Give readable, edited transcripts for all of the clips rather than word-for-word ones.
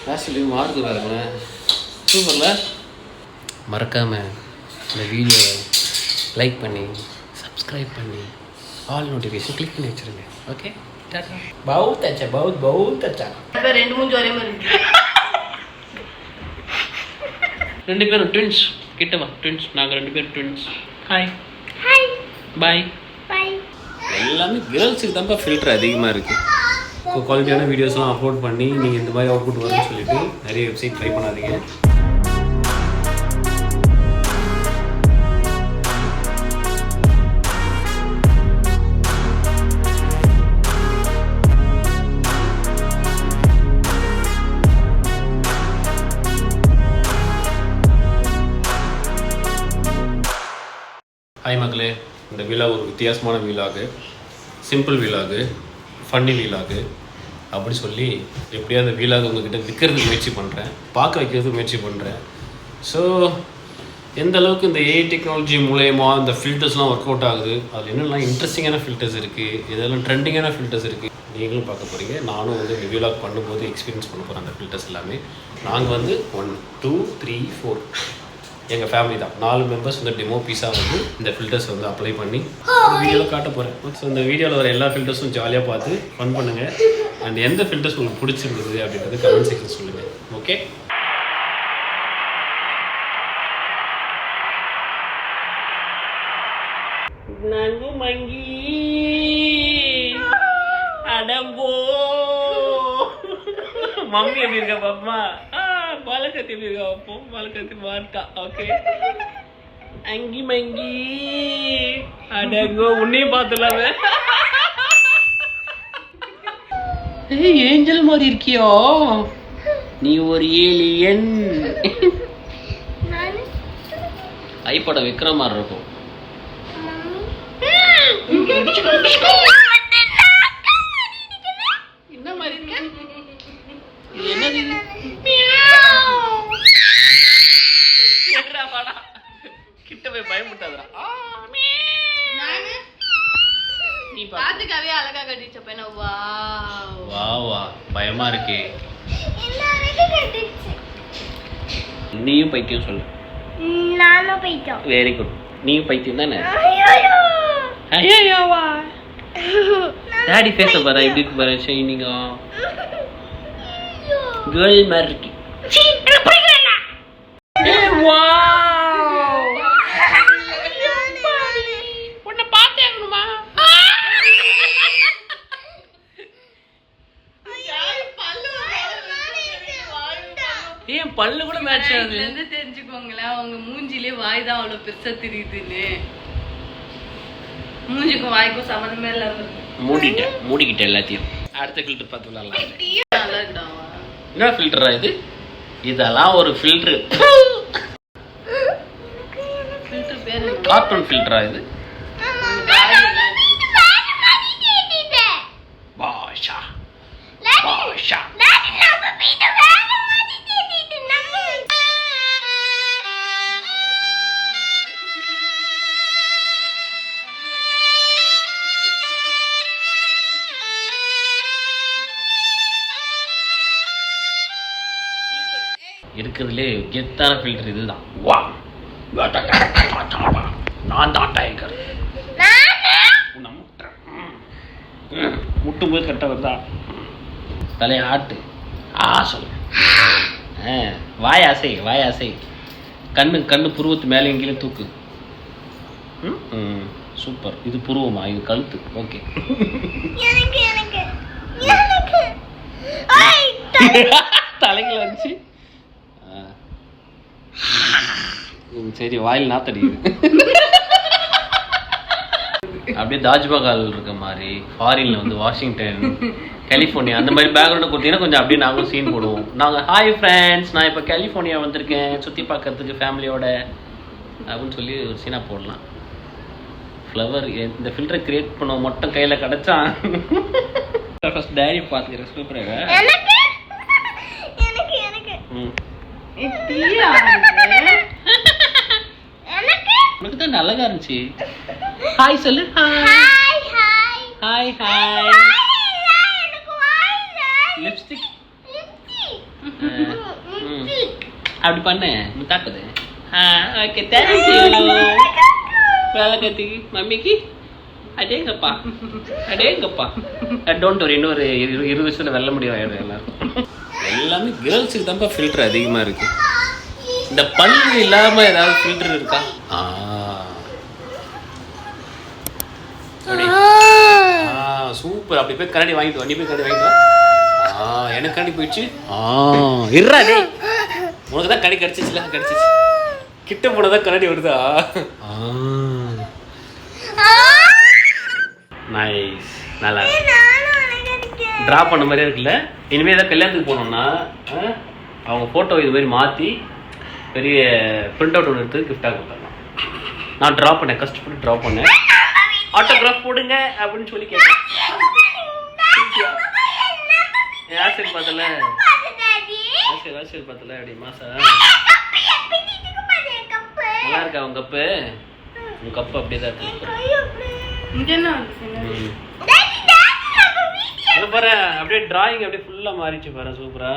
கிளாஸ்லேயும் மாறுது பாருங்களேன். சூப்பரில். மறக்காமல் இந்த வீடியோவை லைக் பண்ணி சப்ஸ்கிரைப் பண்ணி ஆல் நோட்டிஃபிகேஷன் கிளிக் பண்ணி வச்சுருங்க. ஓகே, டாடா. बहुत अच्छा, बहुत अच्छा. ரெண்டு மூணு ஒரே மாதிரி இருக்கு. ரெண்டு பேரும் ட்வின்ஸ். கிட்டவா ட்வின்ஸ். நாங்கள் ரெண்டு பேரும் ட்வின்ஸ். ஹாய் ஹாய் பாய் பாய். எல்லாமே கேர்ள்ஸுக்கு தான்ப்பா ஃபில்டர் அதிகமாக இருக்குது. குவாலிட்டியான வீடியோஸ்லாம் அப்லோட் பண்ணி நீங்கள் இந்த மாதிரி அவுட்புட் வரும்னு சொல்லிட்டு நிறைய வெப்சைட் ட்ரை பண்ணாதீங்க. ஹாய் மக்களே, இந்த விலாக் ஒரு வித்தியாசமான vlog, simple vlog, funny vlog அப்படி சொல்லி எப்படியா அந்த விலாக் உங்கள்கிட்ட விற்கிறதுக்கு முயற்சி பண்ணுறேன், பார்க்க வைக்கிறதுக்கு முயற்சி பண்ணுறேன். ஸோ எந்த அளவுக்கு இந்த ஏஐ டெக்னாலஜி மூலயமா இந்த ஃபில்டர்ஸ்லாம் ஒர்க் அவுட் ஆகுது, அதில் என்னெல்லாம் இன்ட்ரெஸ்டிங்கான ஃபில்டர்ஸ் இருக்குது, இதெல்லாம் ட்ரெண்டிங்கான ஃபில்டர்ஸ் இருக்குது, நீங்களும் பார்க்க போகிறீங்க. நானும் வந்து இந்த விலாக் பண்ணும்போது எக்ஸ்பீரியன்ஸ் பண்ண போகிறேன் அந்த ஃபில்டர்ஸ் எல்லாமே. நாங்கள் வந்து 1 2 3 4 எங்கள் ஃபேமிலி தான் 4 மெம்பர்ஸ் வந்து டெமோ பீஸாக வந்து இந்த ஃபில்டர்ஸ் வந்து அப்ளை பண்ணி வீடியோவில் காட்ட போகிறேன். ஸோ இந்த வீடியோவில் வர எல்லா ஃபில்டர்ஸும் ஜாலியாக பார்த்து ஃபன் பண்ணுங்கள். அண்ட் எந்த ஃபில்டர்ஸ் உங்களுக்கு பிடிச்சிருந்தது அப்படின்றது கமெண்ட் செக்ஷன் சொல்லுங்கள். ஓகே, நங்கு மங்கி அடம்போ மம்மி எப்படி இருக்க பாப்பா? பாலக்கத்தி எப்படி இருக்கா அப்போ? பாலக்கத்தி மாட்டா. ஓகே, அங்கி மங்கி அடங்கோ உன்னையும் பார்த்துலாம. ஏய், ஏஞ்சல் மாதிரி இருக்கியோ நீ, ஒரு ஏலியன். ஐப்படம் விக்கிற மாதிரி இருக்கும். என்ன மாதிரி இருக்க? என்னது? கிட்ட போய் பயமுட்டாதா? நீ பாத்துக்கவே அழகா கட்டிச்ச பையனா. வா வா, பயமா இருக்கே. நீயும் பைத்தியம் சொல்லு. நானும் பைத்தியம். Very good. நீயும் பைத்தியம் தானே? ஐயோவா டாடி பேச பாரு, எப்படி இருக்கு பாரு, ஷைனிங்கா கேர்ள் மாதிரி இருக்கு. உன்னை பார்த்தே ஆகணுமா? ஏன் பல்லு கூட மேட்ச் ஆகுது? தெரிஞ்சுக்கோங்களேன், அவங்க மூஞ்சிலே வாய் தான் அவ்வளவு பெருசா தெரியுதுன்னு. மூஞ்சிக்கும் வாய்க்கும் சம்மந்தமே இல்லாம மூடிக்கிட்டேன் எல்லாத்தையும். அடுத்த ஃபில்டர் பார்த்து விடலாம். என்ன ஃபில்டரா இது? இதெல்லாம் ஒரு ஃபில்டர். கார்ட்டூன் ஃபில்டரா இது? பாஷா பாஷா. இருக்கிறதுலே கெத்தான ஃபில்டர் இதுதான். வா, நான் தான் டைகர். முட்டும் போது கரெக்டாக வருதா? தலையை ஆட்டு. சொல்லு. வாயாசை வாயாசை. கண்ணு புருவத்து மேலே எங்கேயும் தூக்கு. சூப்பர். இது புருவமா? இது கழுத்து. ஓகே, தலைகளை வந்துச்சு. சரி, வாயில் நாத்தடிக்குது. அப்படியே தாஜ்மஹால் இருக்க மாதிரி, ஃபாரின்ல வந்து வாஷிங்டன், கலிஃபோர்னியா அந்த மாதிரி பேக்ரவுண்ட் கொடுத்தீங்கன்னா கொஞ்சம் அப்படியே நாங்களும் சீன் போடுவோம். நாங்கள் ஹாய் ஃப்ரெண்ட்ஸ், நான் இப்போ கலிஃபோர்னியா வந்திருக்கேன் சுற்றி பார்க்கறதுக்கு ஃபேமிலியோட அப்படின்னு சொல்லி ஒரு சீனாக போடலாம். ஃப்ளவர் இந்த ஃபில்டரை கிரியேட் பண்ண மட்டும் கையில் கிடச்சா ஃபர்ஸ்ட் டேடி பார்த்துக்கிறேன். சூப்பராக உனக்கு தான் அழகா இருந்துச்சு. ஹாய் சொல்லு. Hi hi hi. லிப்ஸ்டிக் அப்படி பண்ணு முத்தாக்குது. Okay thank you. வேலை கத்தி மம்மிக்கு அடேங்கப்பா அடேங்கப்பா. டோன்ட் வரி, இன்னொரு 20 வருஷத்துல வெல்ல முடியாது எல்லாரும். எல்லாமே கேர்ள்ஸுக்கு தான்ப்பா ஃபில்டர் அதிகமாக இருக்கு. இந்த பல்லு இல்லாமல் ஏதாவது ஃபில்டர் இருக்கா? சூப்பர். அப்படி போய் கரடி வாங்கிட்டு வா. நீ போய் கரடி வாங்கிட்டு வா. எனக்கு கரடி போயிடுச்சு. இருடா டேய், உனக்கு தான் கரடி கடிச்சிச்சுல. கடிச்சிச்சு கிட்ட போனதான் கரடி வருதா? நைஸ், நல்லா ட்ரா பண்ண மாதிரியே இருக்குல்ல. இனிமேல் ஏதாவது கல்யாணத்துக்கு போனோம்னா அவங்க ஃபோட்டோ இது மாதிரி மாற்றி பெரிய பிரிண்ட் அவுட் ஒன்று எடுத்து கிஃப்டாக கொடுத்துடலாம். நான் ட்ரா பண்ணேன், கஷ்டப்பட்டு ட்ரா பண்ணேன். ஆட்டோகிராஃப் போடுங்க அப்படின்னு சொல்லி கேட்டேன். ஆசிரியர் பார்த்தல அப்படி மாசா நல்லா இருக்கா உங்க கப்பு? உங்க கப்பு அப்படியே தான் இருக்கு பாரு. அப்படியே டிராயிங் அப்படியே ஃபுல்லா மாறிச்சு பாரு. சூப்பரா.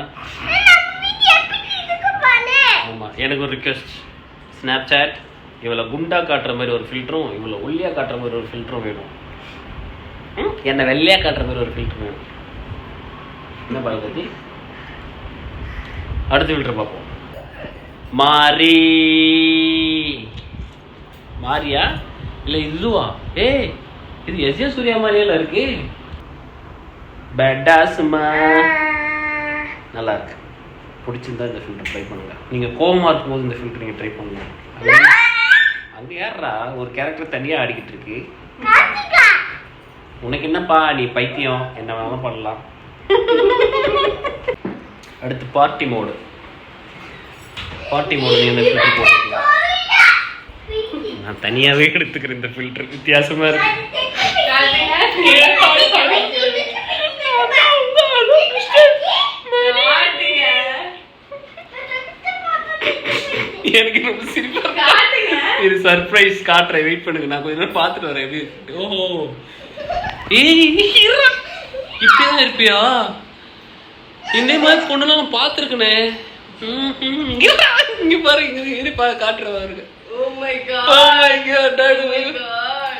ஆமா, எனக்கு ஒரு ரிக்வெஸ்ட். ஸ்னாப்சாட் இவ்வளோ குண்டா காட்டுற மாதிரி ஒரு ஃபில்டரும், இவ்வளோ ஒல்லியா காட்டுற மாதிரி ஒரு ஃபில்டரும் வேணும். என்ன வெள்ளையா காட்டுற மாதிரி ஒரு ஃபில்டர் வேணும். என்ன பாருங்க, அடுத்த ஃபில்டர் பார்ப்போம். மாறி மாரியா இல்லை இதுவா? இது எஸ்ஏ சூர்யா மாதிரியில இருக்கு. பேட்டாஸ்மா நல்லா இருக்கு. பிடிச்சிருந்தா இந்த ஃபில்டர் ட்ரை பண்ணுங்க. நீங்கள் கோவமாக இருக்கும்போது இந்த ஃபில்டர் நீங்கள் ட்ரை பண்ணுங்க. அங்கே யாரா ஒரு கேரக்டர் தனியாக ஆடிக்கிட்டு இருக்கு. உனக்கு என்னப்பா, நீ பைத்தியம், என்ன வேணாலும் பண்ணலாம். அடுத்து பார்ட்டி மோடு. பார்ட்டி மோடு நீ இந்த ஃபில்டர் போட்டுக்கலாம். நான் தனியாகவே எடுத்துக்கிறேன் இந்த ஃபில்டர். வித்தியாசமாக இருக்கு. எனக்கு ரொம்ப சிரிப்பா. இது சர்ப்ரைஸ் காட்டுறேன், வெயிட் பண்ணுங்க. நான் கொஞ்ச நேரம் பார்த்துட்டு வரேன். எப்படி? ஓஹோ, இப்படிதான் இருப்பியா? இந்த மாதிரி பொண்ணுலாம் நான் பார்த்துருக்கனே. இங்க பாரு, இங்க பாரு, காட்டுறேன் பாருங்க. Oh my god. Oh my god. Dad. Oh my god.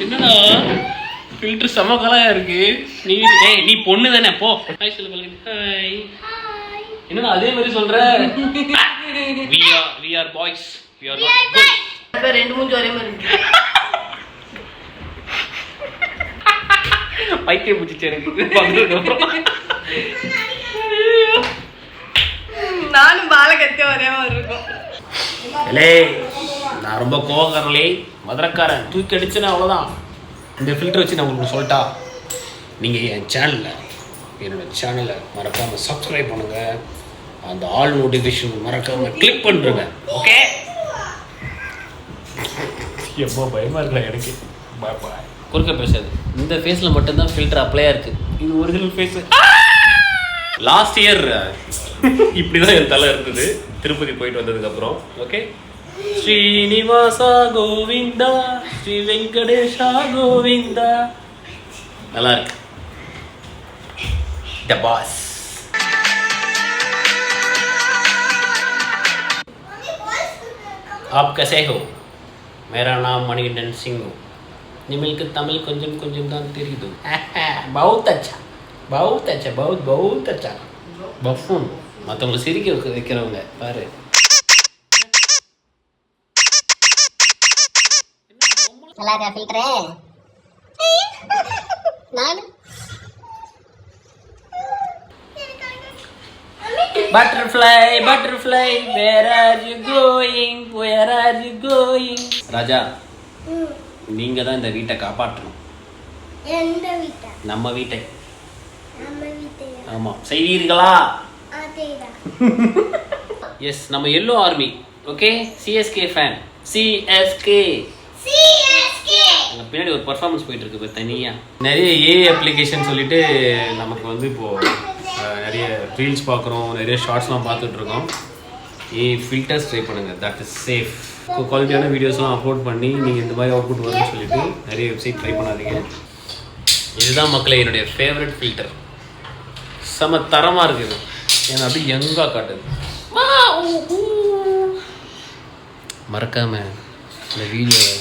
என்னடா ஃபில்டர் சமகலாயா இருக்கு. நீ பொண்ணு தானே, போ. ஹாய் சொல்லு பலகி. ஹாய். என்னடா அதே மாதிரி சொல்ற? we are boys. We are not girls. அப்ப ரெண்டு மூஞ்சி ஒரே மாதிரி இருக்கு. பைத்தியம் பிடிச்சிச்சு எனக்கு பார்த்ததுக்கு அப்புறம். நானும் பாலகத்தே ஒரே மாதிரி இருக்கும். இல்லை, நான் ரொம்ப கோவக்காரன்லே, மதுரக்காரன், தூக்கி அடிச்சுன்னா அவ்வளோதான். இந்த ஃபில்டர் வச்சு நான் உங்களுக்கு சொல்லிட்டா, நீங்கள் என் என்னோடய சேனலை மறக்காமல் சப்ஸ்கிரைப் பண்ணுங்கள். அந்த ஆல் நோட்டிஃபிகேஷன் மறக்காமல் கிளிக் பண்ணுறேங்க. ஓகே, எப்போ பயமாக இருக்கலாம் எனக்கு. பாய் குறுக்க பேசாது. இந்த ஃபேஸில் மட்டும்தான் ஃபில்டர் அப்ளையாக இருக்குது. இது ஒரிஜினல் ஃபேஸு. லாஸ்ட் இயர் இப்படி தான் என் தலை இருந்தது திருப்பதி போயிட்டு வந்ததுக்கப்புறம். ஓகே, ஸ்ரீனிவாசா கோவிந்தா, ஸ்ரீ வெங்கடேஷா கோவிந்தா. நல்லா இருக்கு. த பாஸ். आप कैसे हो? मेरा नाम मणिकंदन सिंह. निमिलक तमिल கொஞ்சம் கொஞ்சம் தான் தெரியுது. बहुत अच्छा, बहुत अच्छा, बहुत बहुत अच्छा. பஃபூன். மற்றவங்களை சிரிக்க வைக்கிறவங்க பாரு. நல்லா இருக்கா ஃபில்டரு? நான் Butterfly, butterfly, where are you going? Where are you going? ராஜா, நீங்க தான் இந்த வீட்டை காப்பாற்றணும். எந்த வீட்டை? நம்ம வீட்டை. நம்ம வீட்டை. ஆமா, செய்வீர்களா? அதேடா. எஸ், நம்ம yellow army. Okay, CSK fan. CSK. அங்கே பின்னாடி ஒரு பர்ஃபார்மன்ஸ் போயிட்டு இருக்கு இப்போ தனியாக. நிறைய ஏஐ அப்ளிகேஷன் சொல்லிட்டு நமக்கு வந்து இப்போது நிறைய ரீல்ஸ் பார்க்குறோம், நிறைய ஷார்ட்ஸ்லாம் பார்த்துட்டு இருக்கோம். ஃபில்டர்ஸ் ட்ரை பண்ணுங்கள், தட் இஸ் சேஃப். குவாலிட்டியான வீடியோஸ்லாம் அப்லோட் பண்ணி நீங்கள் இந்த மாதிரி அவுட்புட் வரும்னு சொல்லிட்டு நிறைய வெப்சைட் ட்ரை பண்ணாதீங்க. இதுதான் மக்களே என்னுடைய ஃபேவரட் ஃபில்டர். செம தரமாக இருக்குது. ஏன்னா அப்படியே யங்காக காட்டுது. மறக்காமல் இந்த வீடியோவை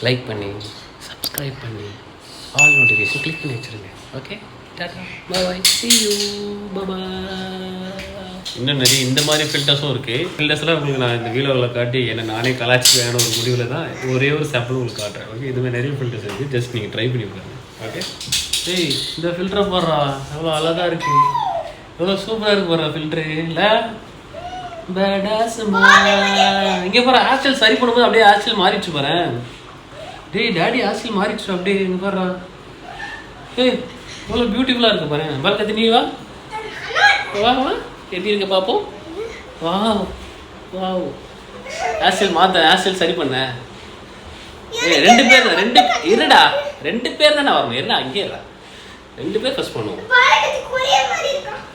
லைக் பண்ணி சப்ஸ்கிரைப் பண்ணி ஆல் நோட்டிஃபிகேஷன் கிளிக் பண்ணி வச்சுருங்க. Okay, Tata, bye, see you, bye. இன்னும் நிறைய இந்த மாதிரி ஃபில்டர்ஸும் இருக்குது. ஃபில்டர்ஸ்லாம் உங்களுக்கு நான் இந்த வீடியோவில் காட்டி என்ன நானே கலாச்சிக்கான ஒரு முடிவில் தான் ஒரே ஒரு சாம்பிள் உங்களுக்கு காட்டுறேன். ஓகே, இதுமாதிரி நிறைய ஃபில்டர்ஸ் இருக்குது. ஜஸ்ட் நீங்கள் ட்ரை பண்ணி பாருங்க. ஓகே, ஏய் இந்த ஃபில்டரை போடுறா, எவ்வளோ அழகாக இருக்குது, எவ்வளோ சூப்பராக இருக்கு போடுறா ஃபில்ட்ரு இல்லை? பேடாஸ்மா இங்கே போகிற ஹாஸ்டல் சரி பண்ணும்போது அப்படியே ஹாஸ்டல் மாறிடுச்சு போகிறேன். டேய் டாடி ஹாஸ்டல் மாறிடுச்சு அப்படியே இங்கே போடுறா. ஏய் எவ்வளோ பியூட்டிஃபுல்லாக இருக்கு பாரு. பால்கத்தி நீ வா வா வா, எப்படி இருக்க பார்ப்போம். வா வா, ஹாஸ்டல் மாற்ற ஹாஸ்டல் சரி பண்ண. ஏய் 2 பேர் தான், 2 இருடா, 2 பேர் தானே வரணும். இருடா இங்கே இருடா, 2 பேர் ஃபஸ்ட் பண்ணுவோம்.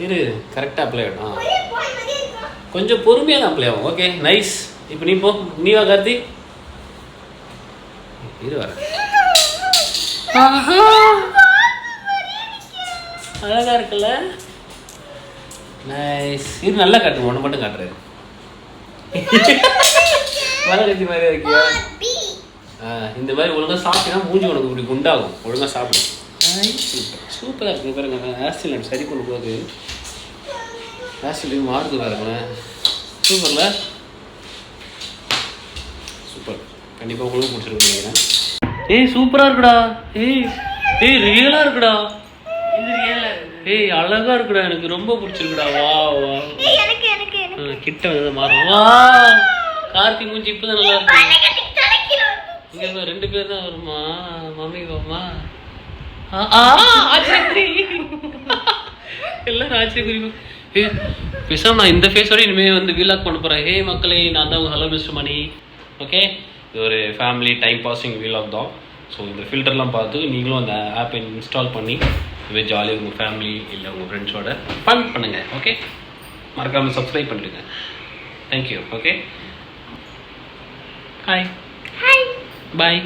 இரு கரெக்டாக அப்ளை ஆகிடும். கொஞ்சம் பொறுமையாக தான் அப்ளை ஆகும். Okay nice. இப்போ நீ போ, நீ வா கார்த்தி. இரு வர. அழகா இருக்குல்ல, நைஸ். இது நல்லா காட்டுங்க, ஒன்று மட்டும் காட்டுறாரு. மலகத்தி மாதிரி இருக்கியா? இந்த மாதிரி ஒழுங்காக சாப்பிட்டா மூஞ்சி உனக்கு இப்படி குண்டாகும். ஒழுங்காக சாப்பிடு. சூப்பராக இருக்குது பாருங்க. ஹேர்ஸ்டைல் சரி பண்ண போது ஹேர்ஸ்டைல் மாறுது பாருங்களேன். சூப்பர்ல, சூப்பர். கண்டிப்பாக உங்களுக்கு பிடிச்சிருக்கு நினைக்கிறேன். ஏய் சூப்பராக இருக்குடா. ஏய் ரியலாக இருக்குடா. ஏய் அழகா இருக்குடா, எனக்கு ரொம்ப பிடிச்சிருக்குடா. வா வா, கிட்ட வந்து மாறும். வா கார்த்திக் மூஞ்சி இப்போதான் நல்லா இருக்கு. இங்கே 2 பேர் தான் வருமா, மம்மி பாமா. ஆச்சரியக்குறி எல்லாரும் ஆச்சரியக்குறி. ஏ பேசாம நான் இந்த ஃபேஸோட இனிமேல் வந்து வீலாக் பண்ண போகிறேன். ஹே மக்களே, நான் தான் ஹலோ மிஸ்டர் மணி. ஓகே, இது ஒரு ஃபேமிலி டைம் பாஸிங் வீலாக் தான். ஸோ இந்த ஃபில்டர்லாம் பார்த்து நீங்களும் அந்த ஆப்பை இன்ஸ்டால் பண்ணி இதுவே ஜாலியாக உங்கள் ஃபேமிலி இல்லை உங்கள் ஃப்ரெண்ட்ஸோட ஃபன் பண்ணுங்கள். ஓகே, மறக்காமல் சப்ஸ்கிரைப் பண்ணிடுங்க. தேங்க்யூ. ஓகே, ஹாய், பாய்.